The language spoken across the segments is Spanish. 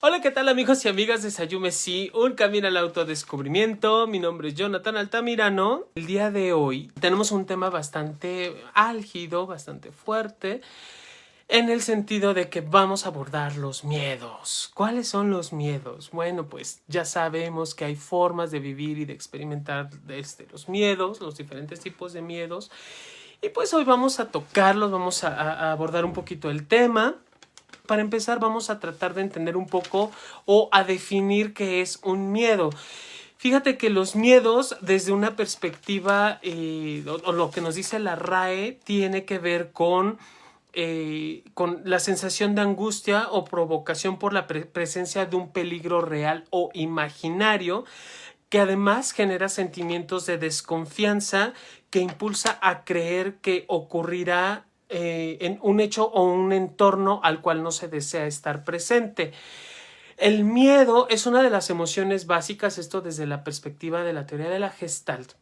Hola, ¿qué tal amigos y amigas de Sayume Sí? Un camino al autodescubrimiento. Mi nombre es Jonathan Altamirano. El día de hoy tenemos un tema bastante álgido, bastante fuerte, en el sentido de que vamos a abordar los miedos. ¿Cuáles son los miedos? Bueno, pues ya sabemos que hay formas de vivir y de experimentar los miedos, los diferentes tipos de miedos. Y pues hoy vamos a tocarlos, vamos a abordar un poquito el tema. Para empezar, vamos a tratar de entender un poco o a definir qué es un miedo. Fíjate que los miedos, desde una perspectiva, o lo que nos dice la RAE, tiene que ver con la sensación de angustia o provocación por la presencia de un peligro real o imaginario, que además genera sentimientos de desconfianza que impulsa a creer que ocurrirá en un hecho o un entorno al cual no se desea estar presente. El miedo es una de las emociones básicas, esto desde la perspectiva de la teoría de la Gestalt.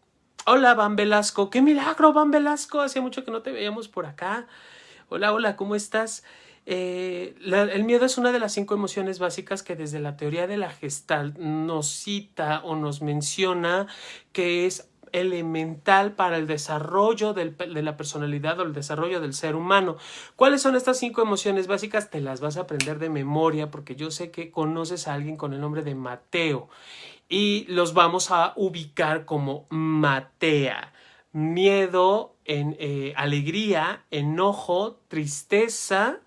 Hola, Van Velasco. ¡Qué milagro, Van Velasco! Hacía mucho que no te veíamos por acá. Hola, hola, ¿cómo estás? El miedo es una de las 5 emociones básicas que desde la teoría de la Gestalt nos cita o nos menciona que es elemental para el desarrollo de la personalidad o el desarrollo del ser humano. ¿Cuáles son estas 5 emociones básicas? Te las vas a aprender de memoria porque yo sé que conoces a alguien con el nombre de Mateo y los vamos a ubicar como Matea. Miedo, alegría, enojo, tristeza,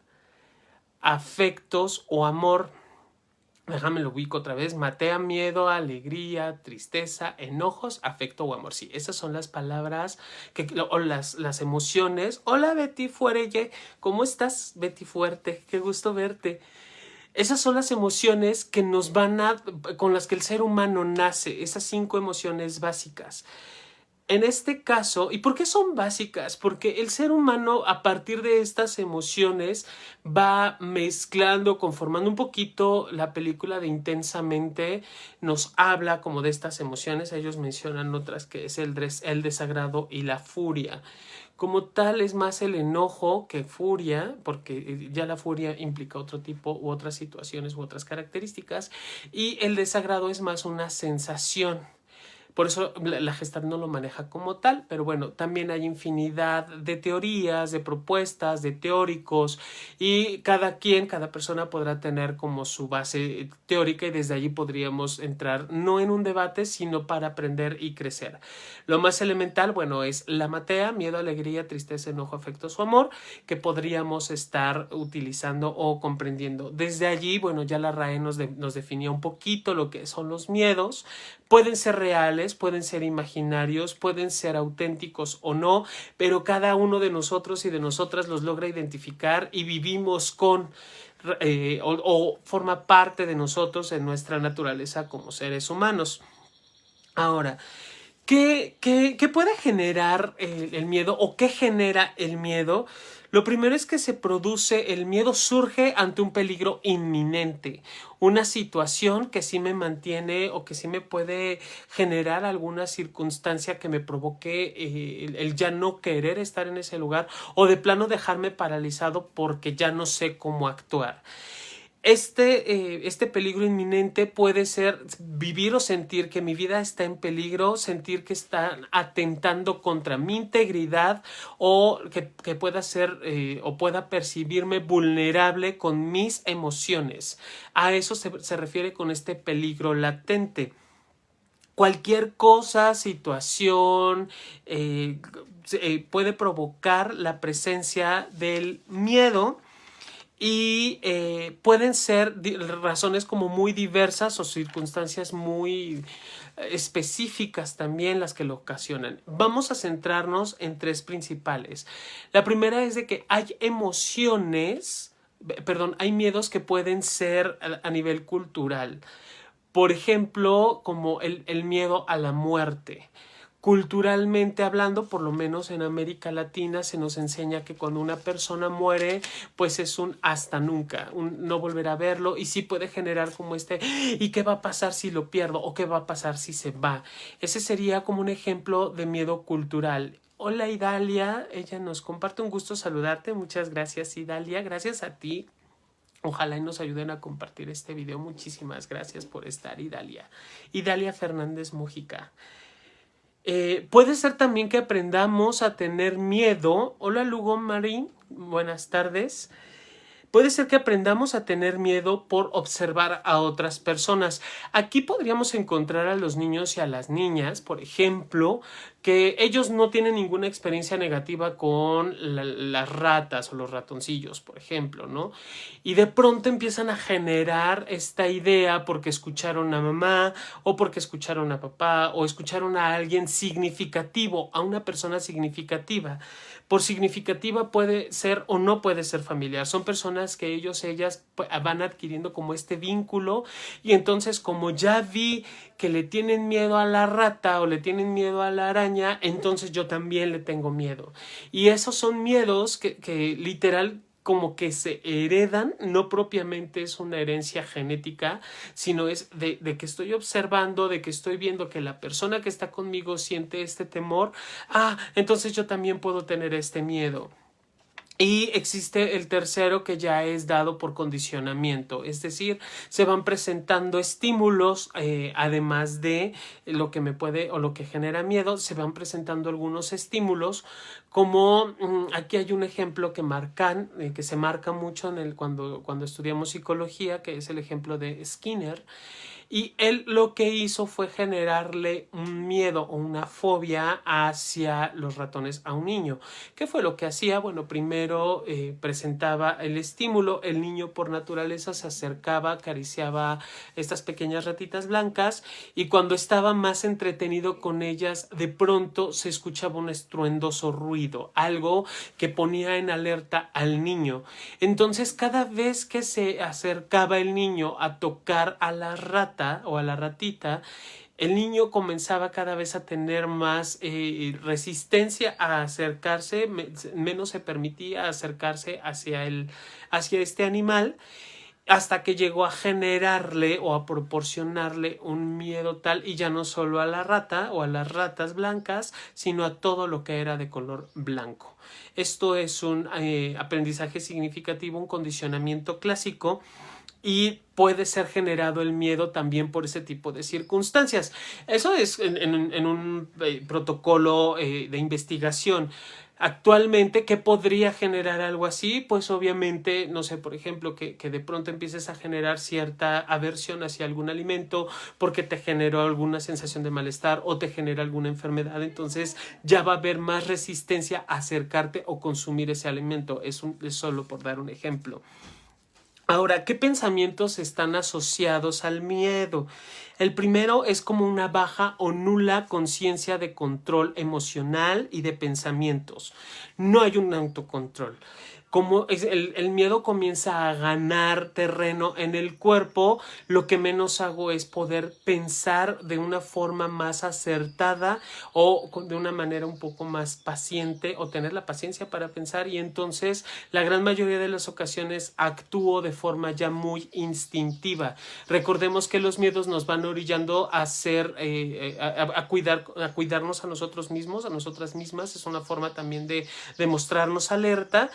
afectos o amor. Déjame lo ubico otra vez. Matea, miedo, alegría, tristeza, enojos, afecto o amor. Sí, esas son las palabras o las emociones. Hola Betty Fuerelle, ¿cómo estás Betty Fuerte? Qué gusto verte. Esas son las emociones que con las que el ser humano nace, esas 5 emociones básicas. En este caso, ¿y por qué son básicas? Porque el ser humano a partir de estas emociones va mezclando, conformando un poquito la película de Intensamente, nos habla como de estas emociones, ellos mencionan otras que es el desagrado y la furia. Como tal es más el enojo que furia, porque ya la furia implica otro tipo u otras situaciones u otras características, y el desagrado es más una sensación. Por eso la Gestalt no lo maneja como tal, pero bueno, también hay infinidad de teorías, de propuestas, de teóricos y cada persona podrá tener como su base teórica y desde allí podríamos entrar no en un debate, sino para aprender y crecer. Lo más elemental, bueno, es la matea, miedo, alegría, tristeza, enojo, afecto o amor, que podríamos estar utilizando o comprendiendo. Desde allí, bueno, ya la RAE nos definía un poquito lo que son los miedos. Pueden ser reales, pueden ser imaginarios, pueden ser auténticos o no, pero cada uno de nosotros y de nosotras los logra identificar y vivimos con o forma parte de nosotros en nuestra naturaleza como seres humanos. Ahora, ¿qué puede generar el miedo o qué genera el miedo? Lo primero es que se produce, el miedo surge ante un peligro inminente, una situación que sí me mantiene o que sí me puede generar alguna circunstancia que me provoque el ya no querer estar en ese lugar o de plano dejarme paralizado porque ya no sé cómo actuar. Este peligro inminente puede ser vivir o sentir que mi vida está en peligro, sentir que están atentando contra mi integridad o que pueda ser o pueda percibirme vulnerable con mis emociones. A eso se refiere con este peligro latente. Cualquier cosa, situación, puede provocar la presencia del miedo y pueden ser razones como muy diversas o circunstancias muy específicas también las que lo ocasionan. Vamos a centrarnos en 3 principales. La primera es de que hay hay miedos que pueden ser a nivel cultural. Por ejemplo, como el miedo a la muerte. Culturalmente hablando, por lo menos en América Latina, se nos enseña que cuando una persona muere, pues es un hasta nunca, un no volver a verlo y sí puede generar como ¿y qué va a pasar si lo pierdo? ¿O qué va a pasar si se va? Ese sería como un ejemplo de miedo cultural. Hola Idalia, ella nos comparte, un gusto saludarte, muchas gracias Idalia, gracias a ti. Ojalá y nos ayuden a compartir este video. Muchísimas gracias por estar, Idalia. Idalia Fernández Mujica. Puede ser también que aprendamos a tener miedo. Hola, Lugo Marín. Buenas tardes. Puede ser que aprendamos a tener miedo por observar a otras personas. Aquí podríamos encontrar a los niños y a las niñas, por ejemplo, que ellos no tienen ninguna experiencia negativa con las ratas o los ratoncillos, por ejemplo, ¿no? Y de pronto empiezan a generar esta idea porque escucharon a mamá o porque escucharon a papá o escucharon a alguien significativo, a una persona significativa. Por significativa puede ser o no puede ser familiar. Son personas que ellas van adquiriendo como este vínculo y entonces como ya vi que le tienen miedo a la rata o le tienen miedo a la araña, entonces yo también le tengo miedo. Y esos son miedos que literal como que se heredan, no propiamente es una herencia genética, sino es de que estoy observando, de que estoy viendo que la persona que está conmigo siente este temor, entonces yo también puedo tener este miedo. Y existe el tercero que ya es dado por condicionamiento, es decir, se van presentando estímulos, además de lo que me puede o lo que genera miedo, se van presentando algunos estímulos, como aquí hay un ejemplo que se marca mucho cuando estudiamos psicología, que es el ejemplo de Skinner. Y él lo que hizo fue generarle un miedo o una fobia hacia los ratones a un niño. ¿Qué fue lo que hacía? Bueno, primero presentaba el estímulo, el niño por naturaleza se acercaba, acariciaba estas pequeñas ratitas blancas y cuando estaba más entretenido con ellas, de pronto se escuchaba un estruendoso ruido, algo que ponía en alerta al niño. Entonces, cada vez que se acercaba el niño a tocar a la rata, o a la ratita, el niño comenzaba cada vez a tener más resistencia a acercarse, menos se permitía acercarse hacia este animal, hasta que llegó a generarle o a proporcionarle un miedo tal, y ya no solo a la rata o a las ratas blancas, sino a todo lo que era de color blanco. Esto es un aprendizaje significativo, un condicionamiento clásico, y puede ser generado el miedo también por ese tipo de circunstancias. Eso es en un protocolo de investigación. Actualmente, ¿qué podría generar algo así? Pues obviamente, no sé, por ejemplo, que de pronto empieces a generar cierta aversión hacia algún alimento porque te generó alguna sensación de malestar o te genera alguna enfermedad, entonces ya va a haber más resistencia a acercarte o consumir ese alimento. Es solo por dar un ejemplo. Ahora, ¿qué pensamientos están asociados al miedo? El primero es como una baja o nula conciencia de control emocional y de pensamientos. No hay un autocontrol. Como el miedo comienza a ganar terreno en el cuerpo, lo que menos hago es poder pensar de una forma más acertada o de una manera un poco más paciente o tener la paciencia para pensar, y entonces la gran mayoría de las ocasiones actúo de forma ya muy instintiva. Recordemos que los miedos nos van orillando a cuidarnos a nosotros mismos, a nosotras mismas. Es una forma también de mostrarnos alerta.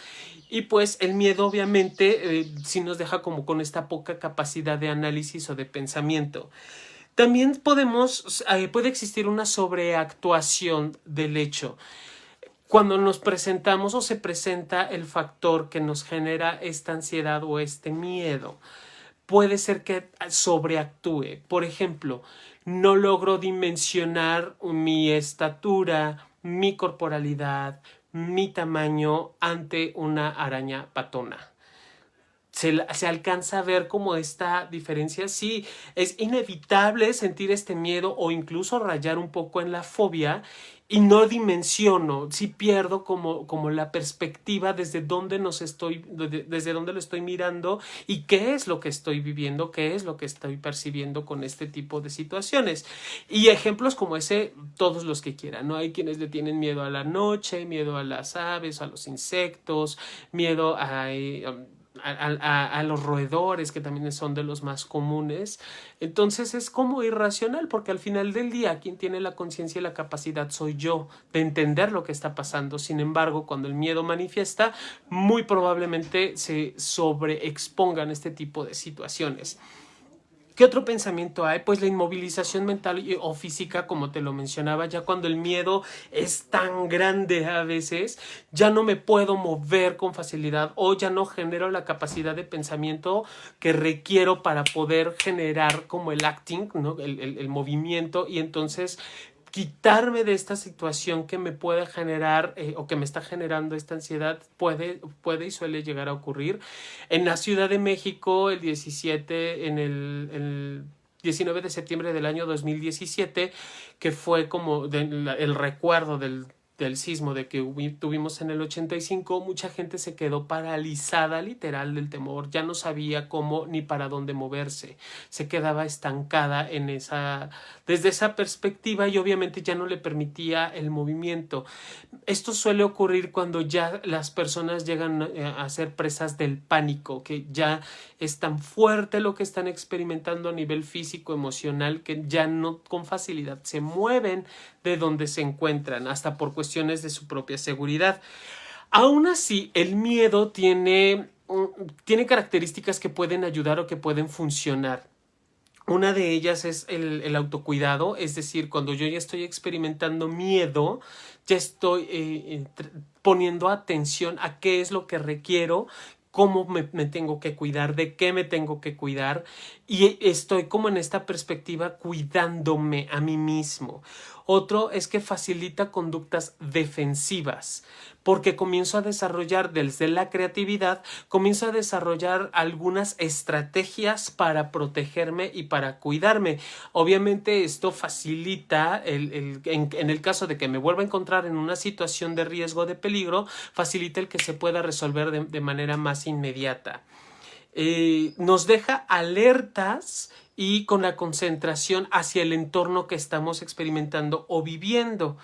Y pues el miedo obviamente sí nos deja como con esta poca capacidad de análisis o de pensamiento. También puede existir una sobreactuación del hecho. Cuando nos presentamos o se presenta el factor que nos genera esta ansiedad o este miedo, puede ser que sobreactúe. Por ejemplo, no logro dimensionar mi estatura, mi corporalidad, mi tamaño ante una araña patona. Se alcanza a ver como esta diferencia. Sí, es inevitable sentir este miedo o incluso rayar un poco en la fobia, y no dimensiono, sí pierdo como la perspectiva desde dónde lo estoy mirando y qué es lo que estoy viviendo, qué es lo que estoy percibiendo con este tipo de situaciones. Y ejemplos como ese, todos los que quieran, ¿no? Hay quienes le tienen miedo a la noche, miedo a las aves, a los insectos, miedo a a los roedores, que también son de los más comunes. Entonces es como irracional, porque al final del día quien tiene la conciencia y la capacidad soy yo de entender lo que está pasando. Sin embargo, cuando el miedo manifiesta, muy probablemente se sobreexpongan este tipo de situaciones. ¿Qué otro pensamiento hay? Pues la inmovilización mental o física, como te lo mencionaba, ya cuando el miedo es tan grande a veces, ya no me puedo mover con facilidad o ya no genero la capacidad de pensamiento que requiero para poder generar como el acting, ¿no? El movimiento, y entonces quitarme de esta situación que me puede generar o que me está generando esta ansiedad puede y suele llegar a ocurrir. En la Ciudad de México, el 17, el 19 de septiembre del año 2017, que fue como el recuerdo del sismo de que tuvimos en el 85, mucha gente se quedó paralizada literal del temor, ya no sabía cómo ni para dónde moverse, se quedaba estancada desde esa perspectiva, y obviamente ya no le permitía el movimiento. Esto suele ocurrir cuando ya las personas llegan a ser presas del pánico, que ya es tan fuerte lo que están experimentando a nivel físico, emocional, que ya no con facilidad se mueven de donde se encuentran, hasta por cuestiones de su propia seguridad. Aún así, el miedo tiene características que pueden ayudar o que pueden funcionar. Una de ellas es el autocuidado, es decir, cuando yo ya estoy experimentando miedo, ya estoy poniendo atención a qué es lo que requiero, cómo me tengo que cuidar, de qué me tengo que cuidar, y estoy como en esta perspectiva cuidándome a mí mismo. Otro es que facilita conductas defensivas, porque comienzo a desarrollar desde la creatividad, comienzo a desarrollar algunas estrategias para protegerme y para cuidarme. Obviamente esto facilita, en el caso de que me vuelva a encontrar en una situación de riesgo, de peligro, facilita el que se pueda resolver de manera más inmediata. Nos deja alertas y con la concentración hacia el entorno que estamos experimentando o viviendo.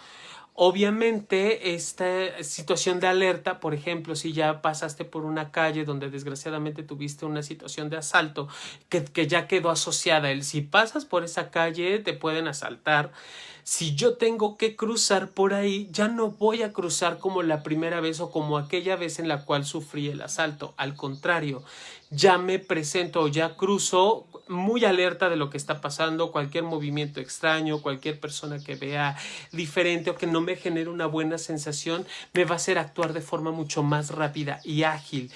Obviamente, esta situación de alerta, por ejemplo, si ya pasaste por una calle donde desgraciadamente tuviste una situación de asalto que ya quedó asociada, si pasas por esa calle te pueden asaltar. Si yo tengo que cruzar por ahí, ya no voy a cruzar como la primera vez o como aquella vez en la cual sufrí el asalto. Al contrario, ya me presento, ya cruzo muy alerta de lo que está pasando, cualquier movimiento extraño, cualquier persona que vea diferente o que no me genere una buena sensación, me va a hacer actuar de forma mucho más rápida y ágil.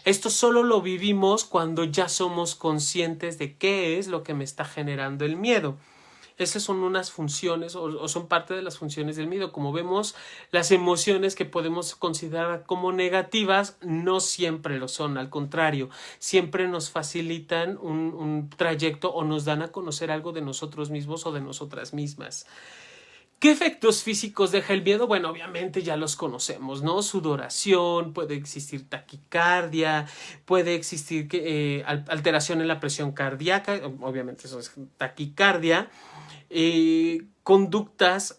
Esto solo lo vivimos cuando ya somos conscientes de qué es lo que me está generando el miedo. Esas son unas funciones o son parte de las funciones del miedo. Como vemos, las emociones que podemos considerar como negativas no siempre lo son. Al contrario, siempre nos facilitan un trayecto o nos dan a conocer algo de nosotros mismos o de nosotras mismas. ¿Qué efectos físicos deja el miedo? Bueno, obviamente ya los conocemos, ¿no? Sudoración, puede existir taquicardia, puede existir alteración en la presión cardíaca, obviamente eso es taquicardia. Conductas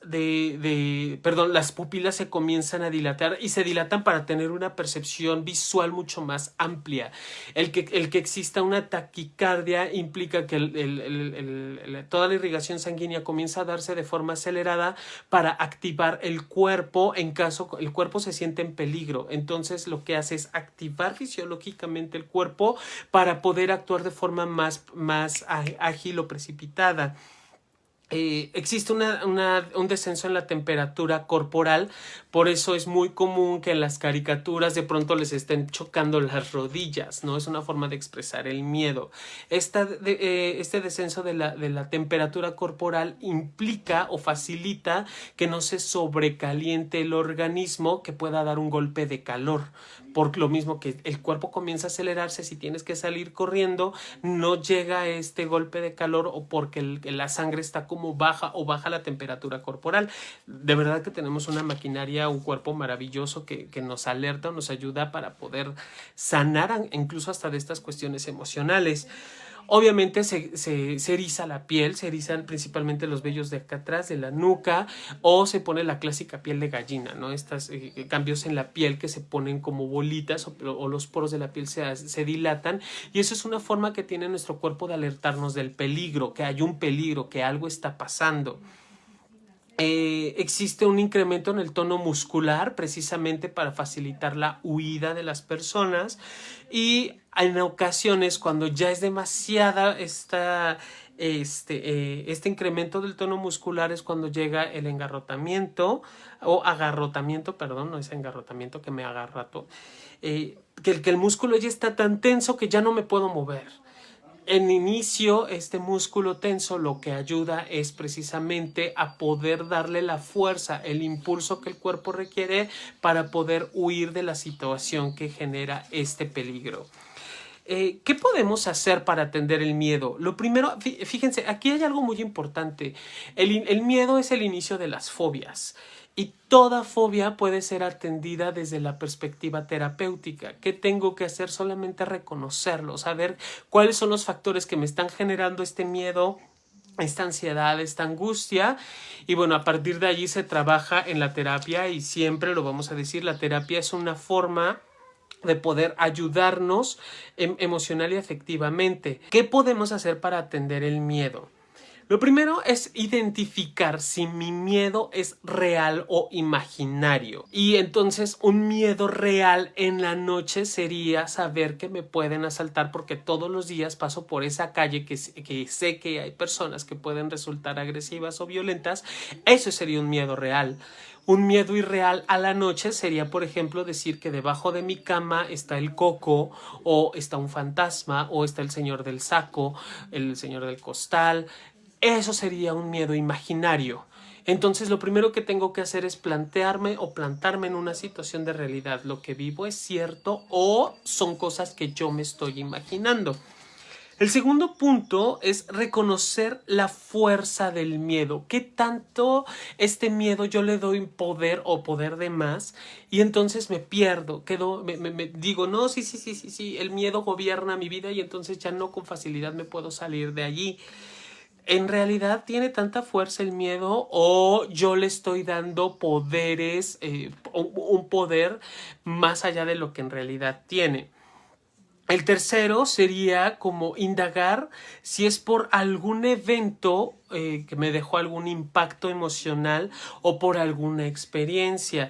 perdón, las pupilas se comienzan a dilatar y se dilatan para tener una percepción visual mucho más amplia. El que exista una taquicardia implica que toda la irrigación sanguínea comienza a darse de forma acelerada para activar el cuerpo en caso el cuerpo se siente en peligro. Entonces lo que hace es activar fisiológicamente el cuerpo para poder actuar de forma más ágil o precipitada. Existe un descenso en la temperatura corporal, por eso es muy común que en las caricaturas de pronto les estén chocando las rodillas, ¿no? Es una forma de expresar el miedo. Este descenso de la temperatura corporal implica o facilita que no se sobrecaliente el organismo, que pueda dar un golpe de calor. Por lo mismo que el cuerpo comienza a acelerarse, si tienes que salir corriendo, no llega este golpe de calor o porque la sangre está como baja o baja la temperatura corporal. De verdad que tenemos una maquinaria, un cuerpo maravilloso que nos alerta, nos ayuda para poder sanar incluso hasta de estas cuestiones emocionales. Obviamente se eriza la piel, se erizan principalmente los vellos de acá atrás, de la nuca, o se pone la clásica piel de gallina, ¿no? Estos cambios en la piel que se ponen como bolitas o los poros de la piel se dilatan, y eso es una forma que tiene nuestro cuerpo de alertarnos del peligro, que hay un peligro, que algo está pasando. Existe un incremento en el tono muscular precisamente para facilitar la huida de las personas, y en ocasiones cuando ya es demasiada este incremento del tono muscular es cuando llega el engarrotamiento o agarrotamiento, perdón, no es engarrotamiento que me agarrato, que el músculo ya está tan tenso que ya no me puedo mover. En inicio, este músculo tenso lo que ayuda es precisamente a poder darle la fuerza, el impulso que el cuerpo requiere para poder huir de la situación que genera este peligro. ¿Qué podemos hacer para atender el miedo? Lo primero, fíjense, aquí hay algo muy importante. El miedo es el inicio de las fobias. Y toda fobia puede ser atendida desde la perspectiva terapéutica. ¿Qué tengo que hacer? Solamente reconocerlo, saber cuáles son los factores que me están generando este miedo, esta ansiedad, esta angustia. Y bueno, a partir de allí se trabaja en la terapia, y siempre lo vamos a decir, la terapia es una forma de poder ayudarnos emocional y afectivamente. ¿Qué podemos hacer para atender el miedo? Lo primero es identificar si mi miedo es real o imaginario. Y entonces un miedo real en la noche sería saber que me pueden asaltar, porque todos los días paso por esa calle que sé que hay personas que pueden resultar agresivas o violentas. Eso sería un miedo real. Un miedo irreal a la noche sería, por ejemplo, decir que debajo de mi cama está el coco, o está un fantasma, o está el señor del saco, el señor del costal. Eso sería un miedo imaginario. Entonces lo primero que tengo que hacer es plantearme o plantarme en una situación de realidad. ¿Lo que vivo es cierto o son cosas que yo me estoy imaginando? El segundo punto es reconocer la fuerza del miedo. ¿Qué tanto este miedo yo le doy poder o poder de más? Y entonces me pierdo, me digo, no, sí, el miedo gobierna mi vida, y entonces ya no con facilidad me puedo salir de allí. ¿En realidad tiene tanta fuerza el miedo, o yo le estoy dando poderes, un poder más allá de lo que en realidad tiene? El tercero sería como indagar si es por algún evento que me dejó algún impacto emocional, o por alguna experiencia.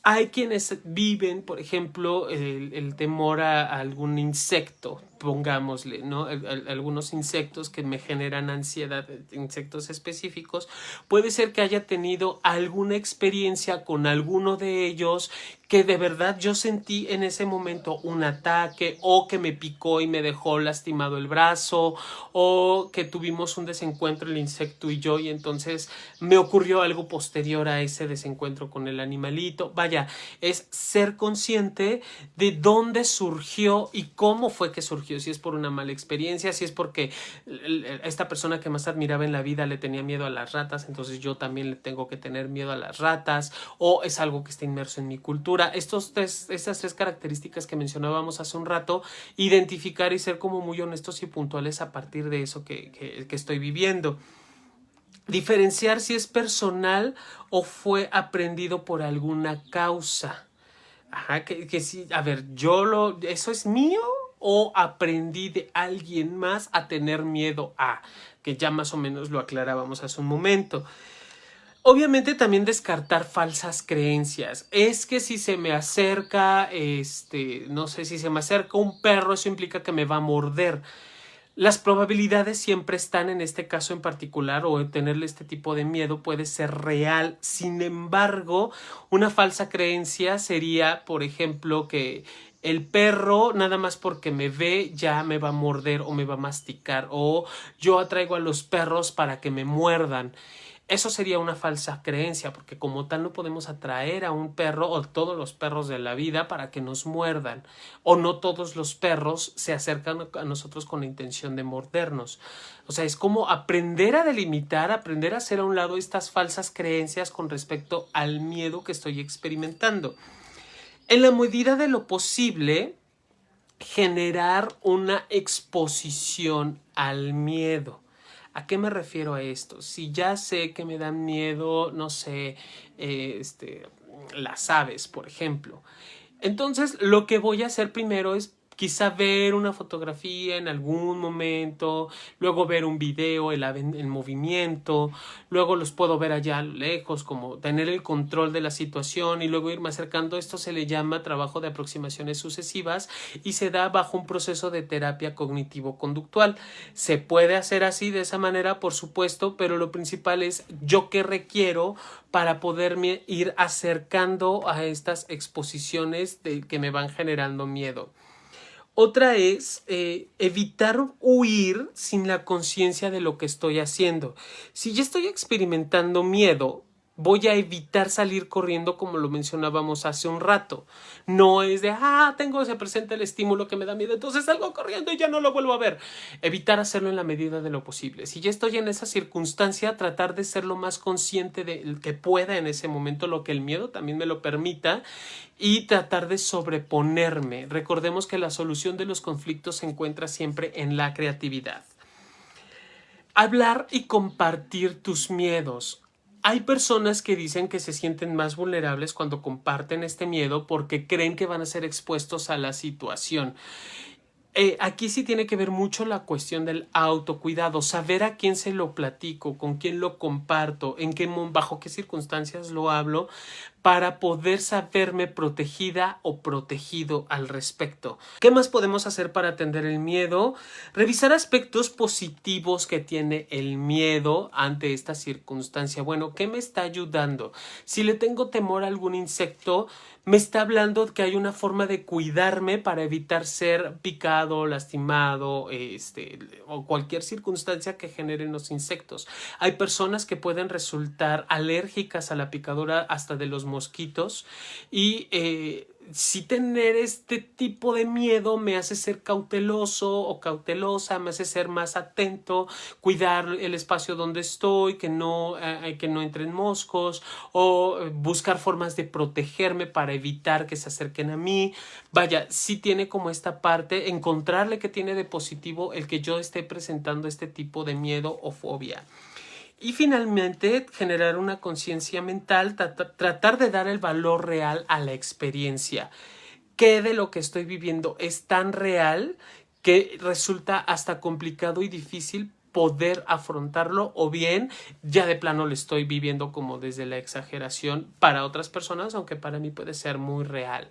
Hay quienes viven, por ejemplo, el temor a algún insecto, pongámosle, ¿no? Algunos insectos que me generan ansiedad, insectos específicos. Puede ser que haya tenido alguna experiencia con alguno de ellos, que de verdad yo sentí en ese momento un ataque, o que me picó y me dejó lastimado el brazo, o que tuvimos un desencuentro el insecto y yo, y entonces me ocurrió algo posterior a ese desencuentro con el animalito. Vaya, es ser consciente de dónde surgió y cómo fue que surgió. Si es por una mala experiencia, si es porque esta persona que más admiraba en la vida le tenía miedo a las ratas, entonces yo también le tengo que tener miedo a las ratas, o es algo que está inmerso en mi cultura. Estas tres características que mencionábamos hace un rato, identificar y ser como muy honestos y puntuales a partir de eso que estoy viviendo. Diferenciar si es personal o fue aprendido por alguna causa. Ajá, que sí, a ver, ¿eso es mío o aprendí de alguien más a tener miedo a? Que ya más o menos lo aclarábamos hace un momento. Obviamente también descartar falsas creencias. Es que si se me acerca, no sé, si se me acerca un perro, eso implica que me va a morder. Las probabilidades siempre están, en este caso en particular, o tenerle este tipo de miedo puede ser real. Sin embargo, una falsa creencia sería, por ejemplo, que el perro, nada más porque me ve, ya me va a morder o me va a masticar, o yo atraigo a los perros para que me muerdan. Eso sería una falsa creencia, porque como tal no podemos atraer a un perro o todos los perros de la vida para que nos muerdan, o no todos los perros se acercan a nosotros con la intención de mordernos. O sea, es como aprender a delimitar, aprender a hacer a un lado estas falsas creencias con respecto al miedo que estoy experimentando. En la medida de lo posible, generar una exposición al miedo. ¿A qué me refiero a esto? Si ya sé que me dan miedo, no sé, las aves, por ejemplo. Entonces, lo que voy a hacer primero es quizá ver una fotografía en algún momento, luego ver un video, el ave en movimiento, luego los puedo ver allá a lo lejos, como tener el control de la situación y luego irme acercando. Esto se le llama trabajo de aproximaciones sucesivas y se da bajo un proceso de terapia cognitivo-conductual. Se puede hacer así, de esa manera, por supuesto, pero lo principal es yo qué requiero para poderme ir acercando a estas exposiciones que me van generando miedo. Otra es evitar huir sin la conciencia de lo que estoy haciendo. Si ya estoy experimentando miedo, voy a evitar salir corriendo como lo mencionábamos hace un rato. No es de, se presenta el estímulo que me da miedo, entonces salgo corriendo y ya no lo vuelvo a ver. Evitar hacerlo en la medida de lo posible. Si ya estoy en esa circunstancia, tratar de ser lo más consciente de que pueda en ese momento, lo que el miedo también me lo permita, y tratar de sobreponerme. Recordemos que la solución de los conflictos se encuentra siempre en la creatividad. Hablar y compartir tus miedos. Hay personas que dicen que se sienten más vulnerables cuando comparten este miedo porque creen que van a ser expuestos a la situación. Aquí sí tiene que ver mucho la cuestión del autocuidado, saber a quién se lo platico, con quién lo comparto, bajo qué circunstancias lo hablo, para poder saberme protegida o protegido al respecto. ¿Qué más podemos hacer para atender el miedo? Revisar aspectos positivos que tiene el miedo ante esta circunstancia. Bueno, ¿qué me está ayudando? Si le tengo temor a algún insecto, me está hablando que hay una forma de cuidarme para evitar ser picado, lastimado, o cualquier circunstancia que generen los insectos. Hay personas que pueden resultar alérgicas a la picadura hasta de los mosquitos y si tener este tipo de miedo me hace ser cauteloso o cautelosa, me hace ser más atento, cuidar el espacio donde estoy, que no entren moscos, o buscar formas de protegerme para evitar que se acerquen a mí. Vaya, sí tiene como esta parte, encontrarle que tiene de positivo el que yo esté presentando este tipo de miedo o fobia. Y finalmente, generar una conciencia mental, tratar de dar el valor real a la experiencia. ¿Qué de lo que estoy viviendo es tan real que resulta hasta complicado y difícil poder afrontarlo, o bien ya de plano lo estoy viviendo como desde la exageración para otras personas, aunque para mí puede ser muy real?